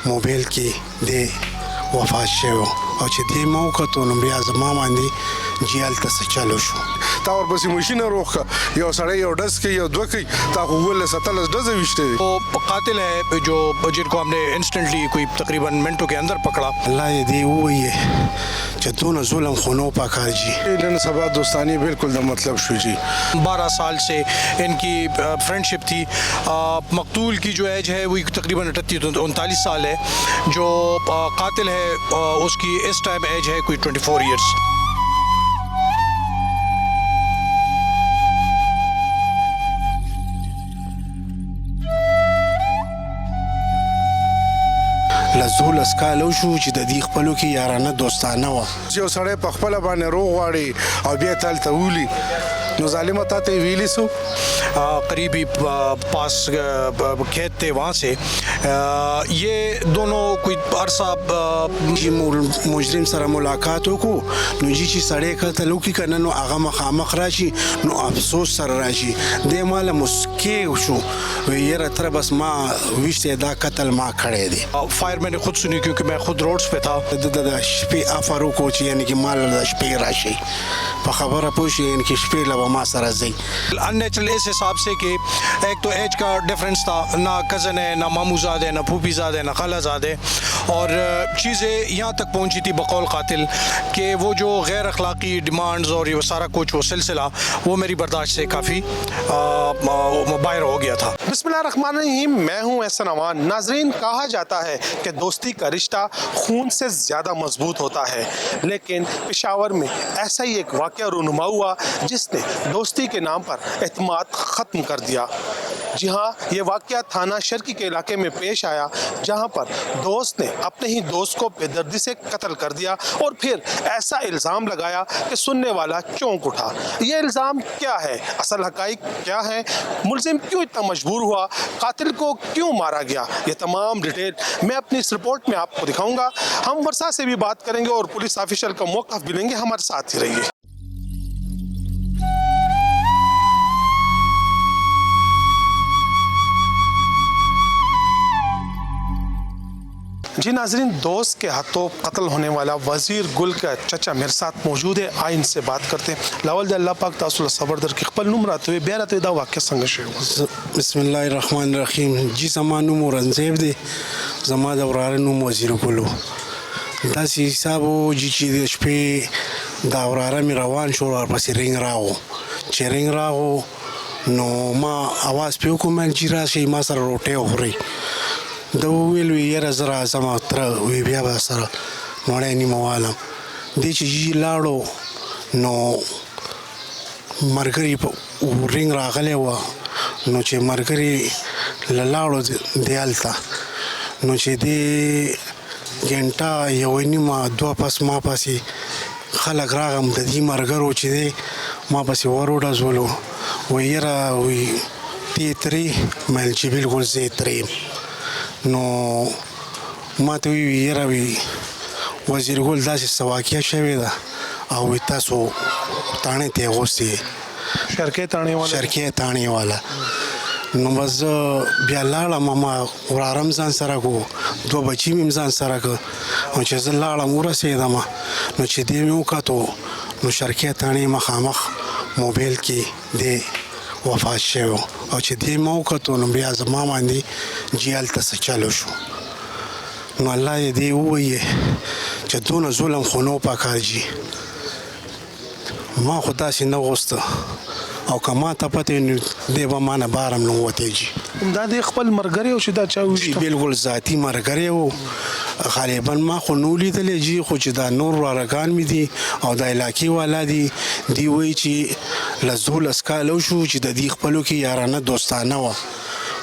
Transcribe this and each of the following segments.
موبایل کې د وفات شوی او چې دې ما وکتو نو بیا زما باندې جیل ته څه چلو شو. تا ورپسې ماشینه روغ کړه، یو سړی یو ډز کوي یو دوه کوي، تا خو 17 ډزې ویشتې دي. وہ قاتل ہے جو جن کو ہم نے انسٹنٹلی کوئی تقریباً منٹوں کے اندر پکڑا. الله دې ووایي چې دونه ظلم خو نو پکار جي. نن سبا دوستانی بالکل د مطلب شو جی. 12 سال سے ان کی فرینڈ شپ تھی. مقتول کی جو ایج ہے وہ تقریباً 39 سال ہے. جو قاتل ہے اس کی اس ٹائم ایج ہے کوئی 24 ایئرس. لزولس کالو شو چې د دې خپلو کې یارانه دوستانه وه. یو سړی په خپله باندې روغ غواړي او بیا تل ته ولي نو ظالمه تا ته ویلی سو. قریبی پاس کھیت تھے وہاں سے یہ دونوں کوئی عرصہ مجرم سره ملاقات وکړو نو جی چې سړی قتل وکړي که نه نو هغه مخامخ راشي نو افسوس سره راشي. دی ماله مسکې شو وی یاره تره بس ما ویشتی دا قتل ما کړی دی. فائر میں نے خود سنی کیونکہ میں خود روڈز پہ تھا. د شپې افر وکړو چې یعنی کې مال د شپې راشي په خبره پوه شي یعنی کې شپې له به ما سره ځئ. انیچرل اس حساب سے کہ ایک تو ایج کا ڈفرینس تھا، نہ کزن ہے نہ ماموں زاد ہے نہ پھوپھی زاد ہے نہ خالہ زاد ہے. اور چیزیں یہاں تک پہنچی تھی بقول قاتل کہ وہ جو غیر اخلاقی ڈیمانڈز اور یہ سارا کچھ وہ سلسلہ وہ میری برداشت سے کافی باہر ہو گیا تھا. بسم اللہ الرحمن الرحیم. میں ہوں احسن امان. ناظرین، کہا جاتا ہے کہ دوستی کا رشتہ خون سے زیادہ مضبوط ہوتا ہے، لیکن پشاور میں ایسا ہی ایک واقعہ رونما ہوا جس نے دوستی کے نام پر اعتماد ختم کر دیا. جی ہاں، یہ واقعہ تھانہ شرکی کے علاقے میں پیش آیا جہاں پر دوست نے اپنے ہی دوست کو بے دردی سے قتل کر دیا اور پھر ایسا الزام لگایا کہ سننے والا چونک اٹھا. یہ الزام کیا ہے؟ اصل حقائق کیا ہے؟ ملزم کیوں اتنا مجبور ہوا؟ قاتل کو کیوں مارا گیا؟ یہ تمام ڈیٹیل میں اپنی اس رپورٹ میں آپ کو دکھاؤں گا. ہم ورثہ سے بھی بات کریں گے اور پولیس آفیشل کا موقف بھی لیں گے. ہمارے ساتھ ہی رہیے. جی ناظرین، دوست کے ہاتھوں قتل ہونے والا وزیر گل کا چچا میرے ساتھ موجود ہے. آئیں ان سے بات کرتے ہیں. لاول دے اللہ پاک تاسو صبر در کی خپل نوم راته بیا راته دا واقع څنګه شوی؟ بسم الله الرحمن الرحیم. جی زما نوم رنزیب دی، زما د وراره نوم وزیر ګلو. داسې حساب و جی چې د شپې دا وراره مې روان شو ورپسې رنګ راغو. چې رنګ راغو نو ما اواز پې وکړو چې راشئ ما سره روټۍ وخورئ. ده وویل وی یاره زه راځم تره وی بیا به سره مړی نیمه والم. دی چې جي لاړو نو ملګري په رنګ راغلی وه نو چې ملګري له لاړو دی هلته نو چې دی ګنټه یوه نیمه دوه پس ما پسې خلک راغم د دې ملګرو چې دی ما پسې ور وډزولو وی یاره وی تی ترې مل چې بلکل زه یې ترې یم. نو ما ته وی یاره وی وزیر ګل داسې څه واقعه شوې ده او وی تاسو تاڼې ته یې اغوستې شرکۍ تاڼې والا. نو بس زه بیا لاړم، ما وراره م ځان سره کړو، دوه بچي مې م ځان سره کړ. او چې زه لاړم ورسېدم نو چې دی مې وکتو نو شرکۍ تاڼې مخامخ موبایل کې دی وفات شوی او چې دی ما وکتو نو بیا زما باندې جیل ته څه چلو شو. نو الله یې دی ووایي چې دونه ظلم خو نو پکار جي. ما خو داسې نه غوسته او که ما ته پته نو دی به ما نه بار هم نه وتی جي. دا د خپل ملګری او چې دا چا وشته؟ بالکل ذاتي ملګری و. غالبا ما خو نو لیدلی جي، خو چې دا نور رارګان مې دي او دا علاقې والا دي دی وایي چې له 12 کاله وشو چې د دې خپلو کې یارانه دوستانه وه،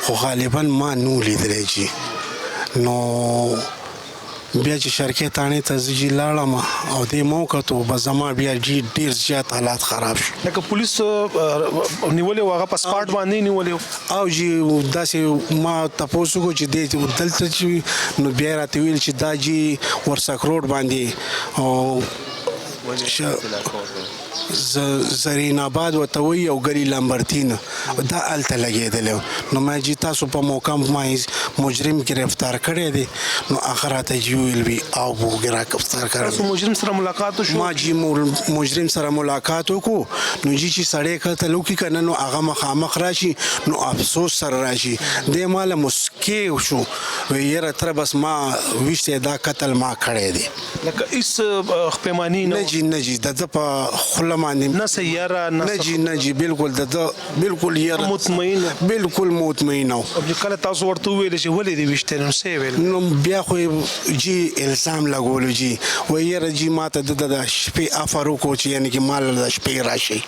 خو غالبا ما نو لیدلی جي. نو بیا چې شرکۍ تاڼې ته زه جي لاړم او دی ما وکتو بس زما بیا جي ډېر زیات حالات خراب شو. لکه پولیس نیولې و هغه په سپاټ باندې نیولې و او جي داسې ما تپوس وکړو چې دی دلته چې نو بیا یې راته ویل چې دا جي ورسک روډ باندې او زرین آباد ورته وایي او ګری لامبرتین دا هلته لګېدلی نو ما جي تاسو په موقع ما مجرم ګرفتار کړی دی نو هغه راته جي ویل وي او ګرفتار تاسو کړی مجرم سره ملاقات وشو؟ ما جي مجرم سره ملاقات وکړو نو جي چې سړی قتل وکړي که نه نو هغه مخامخ راشي نو افسوس سره راشي دی ماله مسکې شو وی یاره تره بس ما ویشتی دا قتل ما کړی دی لکه هیڅ پیمانی نه جي نه جي د ده په خوله باندې نه سیاره نه جي نه جي بالکل د ده بالکل یاره مطمئن بالکل مطمئن و کله تاسو ورته وویل چې ولې دې ویشتی نو څه یې ویل؟ نو بیا خو یې جي الزام لګولو جي وایي یاره جي ما ته د شپې افر وکړو چې یعنې کې ما له د شپې راشئ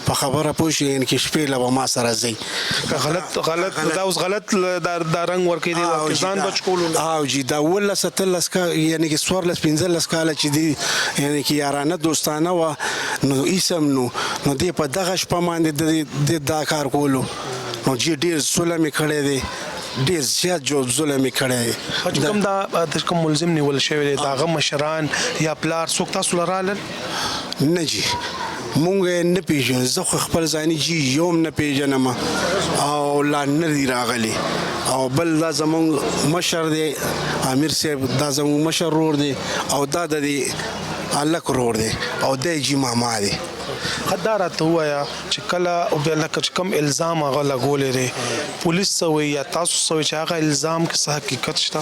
په خبره پوه شئ یعنې کې شپې له به ما سره ځئ غلط دا اوس غلط دا رنګ ورکوي دی ځان بچ کولو او جي دا 18 یعنې کې 14 کاله چې دی یعنې کې یارانه دوستانه وه نو ایسم نو دی په دغه شپه باندې دا کار کولو نو جي ډېر ظلم یې کړی دی ډېر زیات ظلم یې کړی دی کوم دا کوم ملزم نیول شوی دی د هغه مشران یا پلار څوک تاسو له رالل؟ نه جي مونږ یې نه پېژنو زه خو خپل ځاني جي یوم نه پېژنم او لا نه دي راغلي او بل دا زمونږ مشر دی امیر صاحب دا زمونږ مشر رور دی او دا د دې هلک رور دی او دی جي ماما دی دا راته ووایه چې کله لکه چې کوم الزام هغه لګولی دی پولیس څه وایي یا تاسو څه وایي چې هغه الزام کې څه حقیقت شته؟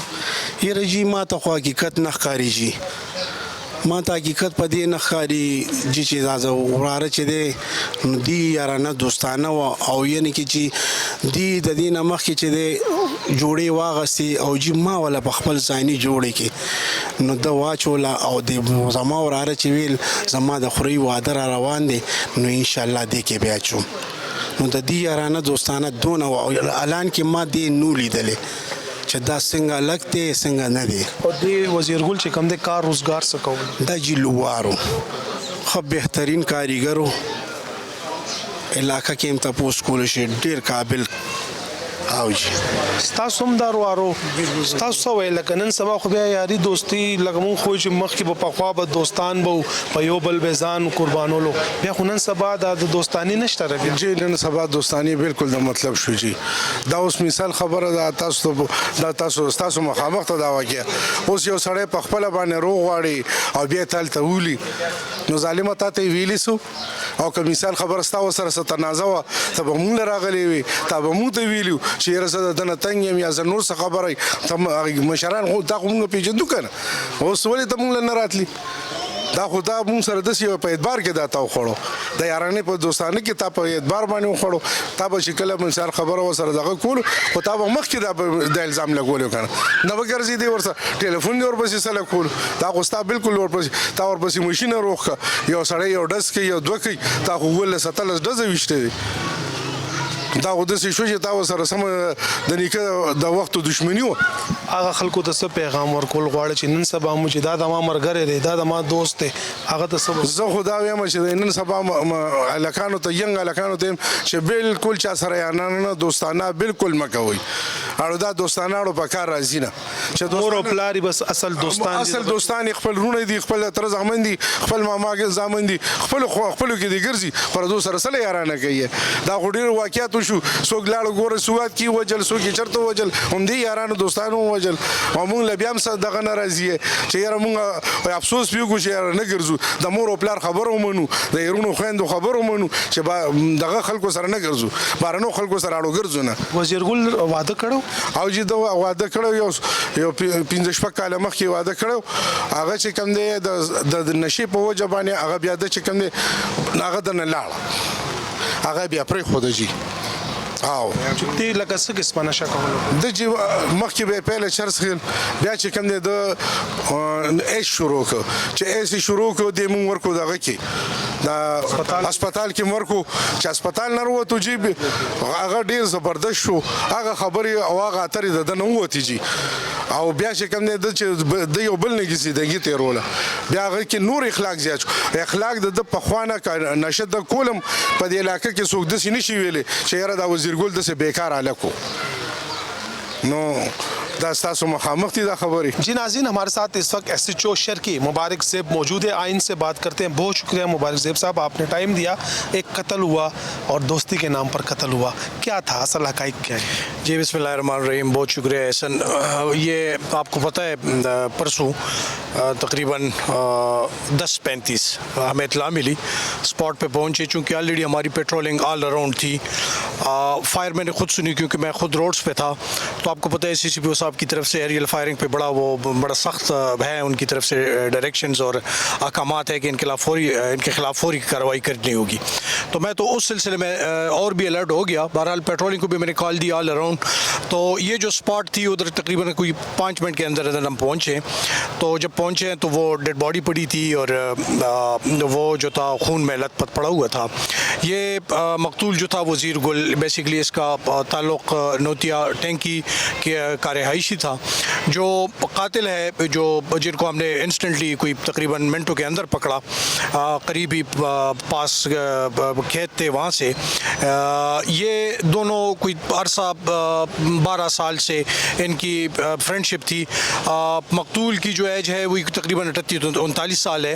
یاره جي ما ته خو حقیقت نه ښکاري جي ما ته حقیقت په دې نه ښکاري جي چې دا وراره چې دی نو دی یارانه دوستانه وه او یعنې کې چې دی د دې نه مخکې چې دی جوړې واغستې او جي ما وله په خپل ځاني جوړې کې نو ده واچوله او د زما وراره چې ویل زما د خورۍ واده را روان دی نو انشاءالله دې کې بیا چوم نو د دې یارانه دوستانه دونه وه او الان کې ما دې نو لیدلی چې دا څنګه لګ دی څنګه نه دی او دې وزیرګل چې کوم دی کار روزګار څه کول؟ دا جي لوارو ښه بهترین کاریګر و علاقه کې هم تپوس کولی شي ډېر قابل او جي ستاسو هم دا روارو ستاسو څه وایي لکه نن سبا خو بیا یاري دوستي لکه مونږ خو چې مخکې به پخوا به دوستان به په یو بل به ځان قربانولو بیا خو نن سبا دا د دوستاني نشته بیا جی نن سبا دوستاني بالکل د مطلب شو جی دا اوس مثال خبره ده تاسو مخامخ ته دا واقعه اوس یو سړی په خپله باندې روغ غواړي او بیا تل ته ولي نو ظالمه تا ته یې ویلي سو او که مثال خبره ستا ورسره څه تنازع وه ته به مونږ له راغلی وي تا به مونږ ته ویلي چې یاره زه د ده نه تنګ یم یا زه نور څه خبره مشران خو دا خو مونږ پېژندو که نه اوس ولې ته مونږ له نه راتلي دا خو دا مونږ سره داسې په اعتبار کې دا تا وخوړو د یارانې په دوستانه کې تا په اعتبار باندې وخوړو تا به چې کله مثال خبره ورسره دغه کولو خو تا به مخکې دا الزام لګولی که نه نه به ګرځېدې ورسره ټلیفون دې ورپسې څه لګولو دا خو ستا بالکل ورپسې تا ورپسې مشینه روغ کړه یو سړی یو ډز کوي یو دوه کوي تا خو 17 ډزه ویشتې دی دا خو داسې شو چې تا ورسره سمه د نیکه د وختو دشمني وه هغه خلکو ته څه پیغام ورکول غواړي چې نن سبا مو چې دا د ما ملګری دی دا د ما دوست دی هغه ته څه زه خو دا وایم چې نن سبا هلکانو ته ینګ هلکانو ته چې بالکل چا سره یارانه دوستانه بالکل مه کوئ اړو دا دوستانه اړو په کار راځي نه چې مور او پلار بس اصل دوستان خپل رونه دي خپل تر زامن دي خپل ماما زامن دي خپلو کې دي ګرځي پر دو سره سره یارانه کوي دا خو ډېر واقعیات وشو څوک لاړو ګوره سوات کې وجل څوک یې چېرته وجل همدې یارانو دوستانو وجل او موږ له بیا هم څه دغه نه راځي چې یاره موږ افسوس پرې وکړو چې یاره نه ګرځو د مور او پلار خبره ومنو د یارونو خویندو خبره ومنو چې دغه خلکو سره نه ګرځو بهرنو خلکو سره اړو ګرځو نه وزیرګل واده کړو او چې دا واده کړو یو 15 کاله مخکې واده کړو هغه چې کوم دی د نشې په وجه باندې هغه بیا د چې کوم دی هغه د نه لاړه هغه بیا پرېښوده جي او چې لکه څه قسمه نشه کولو د چې مخکې به یې پیله چرس خیل بیا چې کوم دی د ایس شروع کړو چې ایس یې شروع کړو دی مونږ ورکړو دغه کې د هسپتال کې مو ورکړو چې هسپتال نه ووتو جي هغه ډېر زبردست شو هغه خبرې او هغه اترې د ده نه ووتې جي او بیا چې کوم دی چې د یو بل نه ګیزیدګي تېروله بیا هغه کې نور اخلاق زیات شو اخلاق د ده پخوا نه نشه د کولم په دې علاقه کې څوک داسې نشي ویلی چې یاره دا وزیرګل داسې بیکار هلک و نو دا ستاسو مخامخ دي دا خبرې. جی ناظرین، ہمارے ساتھ اس وقت ایس ایچ او شرکی مبارک زیب موجود ہے. آئین سے بات کرتے ہیں. بہت شکریہ مبارک زیب صاحب، آپ نے ٹائم دیا. ایک قتل ہوا اور دوستی کے نام پر قتل ہوا، کیا تھا اصل حقائق کیا ہے؟ جی بسم اللہ الرحمن الرحیم، بہت شکریہ احسن. یہ آپ کو پتہ ہے پرسوں تقریباً 10:35 ہمیں اطلاع ملی، اسپاٹ پہ پہنچے. چونکہ آلریڈی ہماری پیٹرولنگ آل اراؤنڈ تھی. فائر میں نے خود سنی کیونکہ میں خود روڈز پہ تھا. تو آپ کو پتہ ہے سی سی پی او صاحب کی طرف سے ایریل فائرنگ پہ بڑا سخت ہے ان کی طرف سے ڈائریکشنز اور احکامات ہے کہ ان کے خلاف فوری کارروائی کرنی ہوگی. تو میں تو اس سلسلے میں اور بھی الرٹ ہو گیا. بہرحال پیٹرولنگ کو بھی میں نے کال دی آل اراؤنڈ. تو یہ جو اسپاٹ تھی ادھر تقریباً کوئی 5 منٹ کے اندر ہم پہنچے. تو جب پہنچے تو وہ ڈیڈ باڈی پڑی تھی اور وہ جو تھا خون میں لت پت پڑا ہوا تھا. یہ مقتول جو تھا وزیر گل، بیسیکلی اس کا تعلق نوتیا ٹینکی کا رہائشی تھا. جو قاتل ہے جن کو ہم نے انسٹنٹلی کوئی تقریباً منٹوں کے اندر پکڑا، قریبی پاس کھیت تھے وہاں سے. یہ دونوں کوئی عرصہ 12 سال سے ان کی فرینڈ شپ تھی. مقتول کی جو ایج ہے وہ تقریباً 39 سال ہے.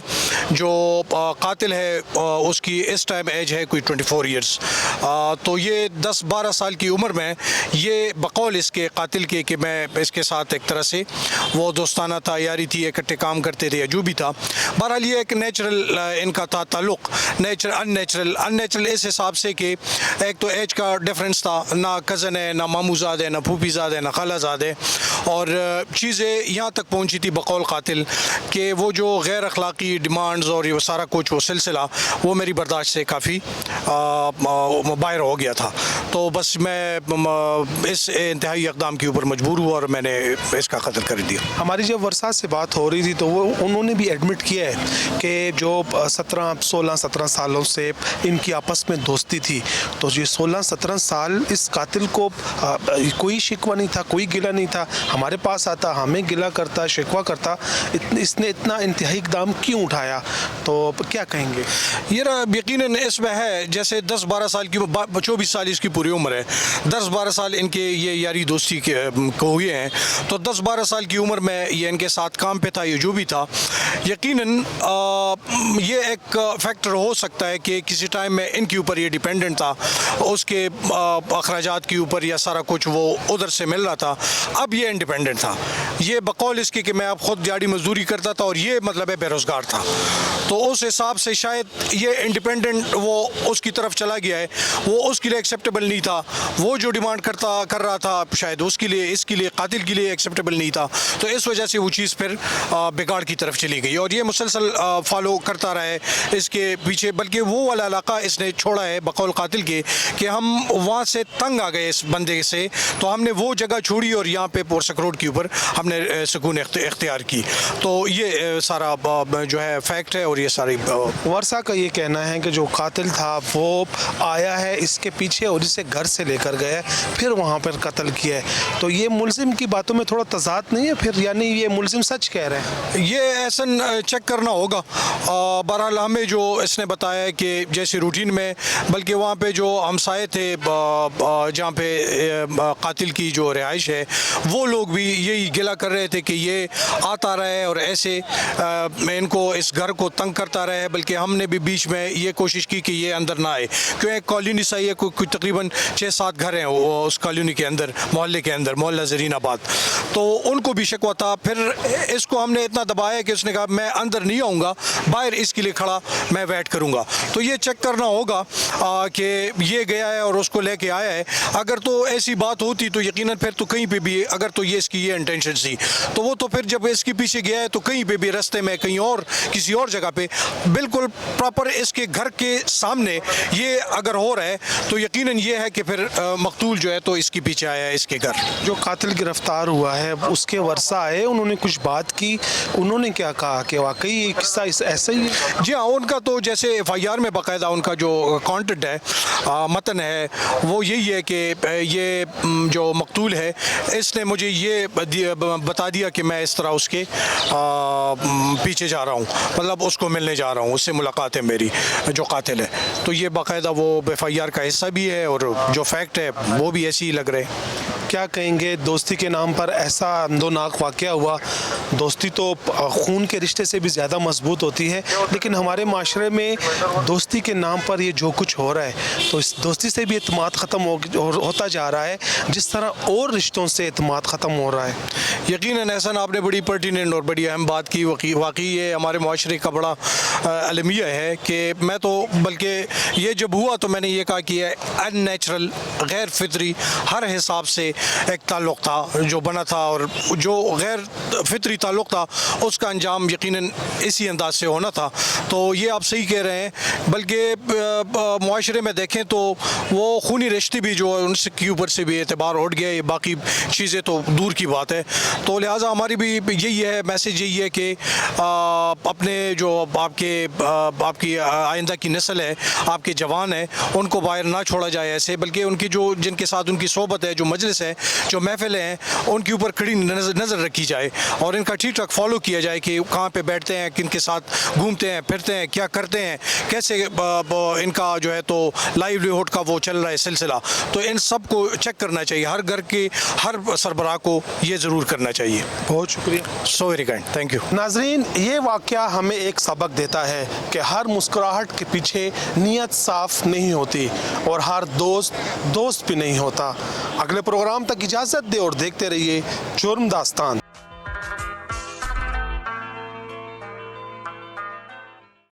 جو قاتل ہے اس کی اس ٹائم ایج ہے کوئی 24 ایئرس. تو یہ 10-12 سال کی عمر میں یہ بقول اس کے قاتل کے کہ میں اس کے ساتھ ایک طرح سے وہ دوستانہ تھا، یاری تھی، اکٹھے کام کرتے تھے یا جو بھی تھا. بہرحال یہ ایک نیچرل ان کا تھا تعلق، ان نیچرل اس حساب سے کہ ایک تو ایج کا ڈفرینس تھا، نہ کزن ہے، نہ ماموں زاد ہے، نہ پھوپھی زاد ہے، نہ خالہ زاد ہے. اور چیزیں یہاں تک پہنچی تھی بقول قاتل کہ وہ جو غیر اخلاقی ڈیمانڈز اور یہ سارا کچھ وہ سلسلہ وہ میری برداشت سے کافی باہر ہو گیا تھا. تو بس میں اس انتہائی اقدام کے اوپر مجبور ہوا اور میں نے اس کا قتل کر دیا. ہماری جب ورثہ سے بات ہو رہی تھی تو وہ انہوں نے بھی ایڈمٹ کیا ہے کہ جو 16-17 سالوں سے ان کی آپس میں دوستی تھی. تو یہ 16-17 سال اس قاتل کو کوئی شکوہ نہیں تھا، کوئی گلہ نہیں تھا. ہمارے پاس آتا، ہمیں گلہ کرتا، شکوہ کرتا. اس نے اتنا انتہائی اقدام کیوں اٹھایا؟ تو کیا کہیں گے؟ یہ یقیناً اس میں ہے جیسے 10-12 سال کی 24 سال اس کی پوری عمر ہے. 10-12 سال ان کے یہ یاری دوستی کو ہوئے ہیں. تو 10-12 سال کی عمر میں یہ ان کے ساتھ کام پہ تھا، یہ جو بھی تھا. یقیناً یہ ایک فیکٹر ہو سکتا ہے کہ کسی ٹائم میں ان کے اوپر یہ ڈیپینڈنٹ تھا، اس کے اخراجات کے اوپر یا سارا کچھ وہ ادھر سے مل رہا تھا. اب یہ انڈیپینڈنٹ تھا. یہ بقول اس کی کہ میں اب خود دیہڑی مزدوری کرتا تھا اور یہ مطلب ہے بے روزگار تھا. تو اس حساب سے شاید یہ انڈیپینڈنٹ وہ اس کی طرف چلا گیا ہے. وہ اس کے لیے ایکسیپٹیبل نہیں تھا. وہ جو ڈیمانڈ کر رہا تھا شاید اس کے لیے قاتل کے لیے ایکسیپٹیبل نہیں تھا. تو اس وجہ سے وہ چیز پھر بگاڑ کی طرف چلی گئی اور یہ مسلسل فالو کرتا رہا ہے اس کے پیچھے. بلکہ وہ والا علاقہ اس نے چھوڑا ہے بقول قاتل کے کہ ہم وہاں سے تنگ آ گئے اس بندے سے. تو ہم نے وہ جگہ چھوڑی اور یہاں پہ پورسک روڈ کے اوپر ہم نے سکون اختیار کی. تو یہ سارا جو ہے فیکٹ ہے. اور یہ ساری ورثہ کا یہ کہنا ہے کہ جو قاتل تھا وہ آیا ہے اس کے پیچھے اور اسے گھر سے لے کر گیا پھر وہاں پر قتل کیا ہے. تو یہ ملزم کی باتوں میں تھوڑا تضاد نہیں ہے پھر؟ یعنی یہ ملزم سچ کہہ رہے ہیں؟ یہ احسن چیک کرنا ہوگا. بہرحال ہمیں جو اس نے بتایا ہے کہ جیسے روٹین میں، بلکہ وہاں پہ جو ہمسائے تھے جہاں پہ قاتل کی جو رہائش ہے وہ لوگ بھی یہی گلہ کر رہے تھے کہ یہ آتا رہا ہے اور ایسے ان کو اس گھر کو تنگ کرتا رہا ہے. بلکہ ہم نے بھی بیچ میں یہ کوشش کی کہ یہ اندر نہ آئے، کیوں ایک کالونی سا ہے، کوئی تقریباً 6-7 گھر ہیں اس کالونی کے اندر، محلے کے اندر، محلہ زرین آباد. تو ان کو بھی شکوہ تھا. پھر اس کو ہم نے اتنا دبایا کہ اس نے کہا میں اندر نہیں آؤں گا، باہر اس کے لیے کھڑا میں ویٹ کروں گا. تو یہ چیک کرنا ہوگا کہ یہ گیا ہے اور اس کو لے کے آیا ہے. اگر تو ایسی بات ہوتی تو یقیناً پھر تو کہیں پہ بھی اگر تو یہ اس کی یہ انٹینشن تھی تو وہ تو پھر جب اس کے پیچھے گیا ہے تو کہیں پہ بھی رستے میں کہیں اور کسی اور جگہ پہ بالکل پراپر اس کے گھر کے سامنے یہ اگر ہو رہا ہے تو یقیناً یہ ہے کہ پھر مقتول جو ہے تو اس کے پیچھے آیا ہے اس کے گھر. جو قاتل گرفتار ہوا ہے اس کے ورثہ آئے، انہوں نے کچھ بات کی، انہوں نے کیا کہا کہ واقعی یہ قصہ ایسا ہی ہے؟ جی ہاں، ان کا تو جیسے ایف آئی آر میں باقاعدہ ان کا جو کانٹینٹ ہے، متن ہے، وہ یہی ہے کہ یہ جو مقتول ہے اس نے مجھے یہ بتا دیا کہ میں اس طرح اس کے پیچھے جا رہا ہوں، مطلب اس کو ملنے جا رہا ہوں، اس سے ملاقات ہے میری جو قاتل ہے. تو یہ باقاعدہ وہ ایف آئی آر کا حصہ بھی ہے اور جو فیکٹ ہے وہ بھی ایسے ہی لگ رہے. کیا کہیں گے دوستی دوستی کے نام پر ایسا اندوناک واقعہ ہوا. دوستی تو خون کے رشتے سے بھی زیادہ مضبوط ہوتی ہے, لیکن ہمارے معاشرے میں دوستی کے نام پر یہ جو کچھ ہو رہا ہے تو اس دوستی سے بھی اعتماد ختم ہوتا جا رہا ہے, جس طرح اور رشتوں سے اعتماد ختم ہو رہا ہے. یقیناً احسن آپ نے بڑی پرٹیننٹ اور بڑی اہم بات کی. واقعی یہ ہمارے معاشرے کا بڑا المیہ ہے کہ میں تو بلکہ یہ جب ہوا تو میں نے یہ کہا کہ یہ ان نیچرل, غیر فطری, ہر حساب سے ایک تعلق تھا جو بنا تھا, اور جو غیر فطری تعلق تھا اس کا انجام یقیناً اسی انداز سے ہونا تھا. تو یہ آپ صحیح کہہ رہے ہیں. بلکہ معاشرے میں دیکھیں تو وہ خونی رشتے بھی جو ان کے اوپر سے بھی اعتبار اٹھ گیا, یہ باقی چیزیں تو دور کی بات ہے. تو لہٰذا ہماری بھی یہی ہے, میسیج یہی ہے کہ اپنے جو آپ کی آئندہ کی نسل ہے, آپ کے جوان ہیں, ان کو باہر نہ چھوڑا جائے ایسے, بلکہ ان کی جو جن کے ساتھ ان کی صحبت ہے, جو مجلس ہے, جو محفلیں ہیں, ان کے اوپر کڑی نظر رکھی جائے اور ان کا ٹھیک ٹھاک فالو کیا جائے کہ کہاں پہ بیٹھتے ہیں, کن کے ساتھ گھومتے ہیں, پھرتے ہیں, کیا کرتے ہیں, کیسے ان کا جو ہے تو لائیولیہوڈ کا وہ چل رہا ہے سلسلہ. تو ان سب کو چیک کرنا چاہیے, ہر گھر کے ہر سربراہ کو یہ ضرور کرنا چاہیے. بہت شکریہ. سو ویری کائنڈ, تھینک یو. ناظرین, یہ واقعہ ہمیں ایک سبق دیتا ہے کہ ہر مسکراہٹ کے پیچھے نیت صاف نہیں ہوتی اور ہر دوست بھی نہیں ہوتا. اگلے پروگرام تک اجازت دے اور دیکھتے رہیے جرم داستان.